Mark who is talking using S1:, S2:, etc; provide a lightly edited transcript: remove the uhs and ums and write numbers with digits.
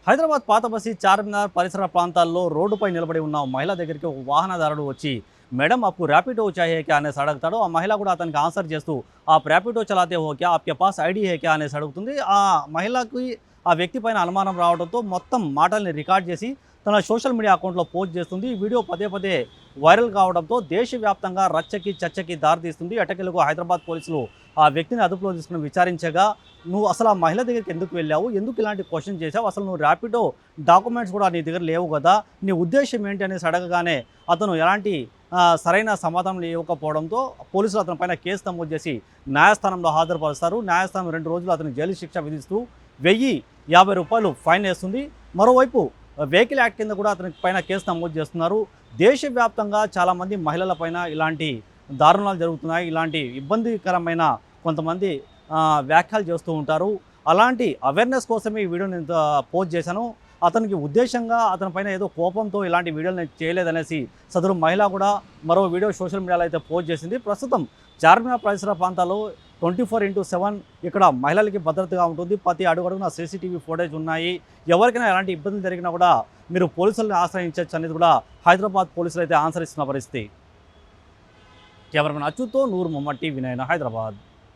S1: హైదరాబాద్ పాత బస్తీ చార్మినార్ పరిసర ప్రాంతాల్లో రోడ్డుపై నిలబడి ఉన్న మహిళ దగ్గరికి ఒక వాహనదారుడు వచ్చి మేడం आपको रैपिडो चाहिए क्या అనేసి అడుగుతాడు. ఆ మహిళ కూడా అతనికి ఆన్సర్ చేస్తూ ఆ रैपिडो चलाते हो क्या आपके पास ఐడి है क्या అనేసి అడుగుతుంది. ఆ మహిళకి ఆ వ్యక్తి పైన అనుమానం రావడంతో మొత్తం మాటల్ని రికార్డ్ చేసి తన సోషల్ మీడియా అకౌంట్లో పోస్ట్ చేస్తుంది. ఈ వీడియో పదే పదే వైరల్ కావడంతో దేశవ్యాప్తంగా రచ్చకి చర్చకి దారితీస్తుంది. ఎట్టకేలకు హైదరాబాద్ పోలీసులు ఆ వ్యక్తిని అదుపులో తీసుకుని విచారించగా నువ్వు అసలు ఆ మహిళ దగ్గరికి ఎందుకు వెళ్ళావు, ఎందుకు ఇలాంటి క్వశ్చన్ చేసావు, అసలు నువ్వు ర్యాపిడో డాక్యుమెంట్స్ కూడా నీ దగ్గర లేవు కదా, నీ ఉద్దేశం ఏంటి అనేసి అడగగానే అతను ఎలాంటి సరైన సమాధానం ఇవ్వకపోవడంతో పోలీసులు అతని పైన కేసు నమోదు చేసి న్యాయస్థానంలో హాజరుపరుస్తారు. న్యాయస్థానం 2 రోజులు అతనికి జైలు శిక్ష విధిస్తూ ₹1050 ఫైన్ వేస్తుంది. మరోవైపు వెహికల్ యాక్ట్ కింద కూడా అతని పైన కేసు నమోదు చేస్తున్నారు. దేశవ్యాప్తంగా చాలామంది మహిళల పైన ఇలాంటి దారుణాలు జరుగుతున్నాయి. ఇలాంటి ఇబ్బందికరమైన కొంతమంది వ్యాఖ్యలు చేస్తూ ఉంటారు. అలాంటి అవేర్నెస్ కోసమే ఈ వీడియో నేను పోస్ట్ చేశాను. అతనికి ఉద్దేశంగా అతని పైన ఏదో కోపంతో ఇలాంటి వీడియోలు నేను చేయలేదనేసి సదరు మహిళ కూడా మరో వీడియో సోషల్ మీడియాలో అయితే పోస్ట్ చేసింది. ప్రస్తుతం చార్మినార్ పరిసర ప్రాంతాల్లో 24/7 ఇక్కడ మహిళలకి భద్రతగా ఉంటుంది. ప్రతి అడుగడుగున సీసీటీవీ ఫుటేజ్ ఉన్నాయి. ఎవరికైనా ఎలాంటి ఇబ్బందులు జరిగినా కూడా మీరు పోలీసులను ఆశ్రయించవచ్చు అనేది కూడా హైదరాబాద్ పోలీసులు అయితే ఆన్సర్ ఇస్తున్న పరిస్థితి. కెమెరామెన్ అచ్యుత్తో నూర్ మొహమ్మద్ టీవీ 9 హైదరాబాద్.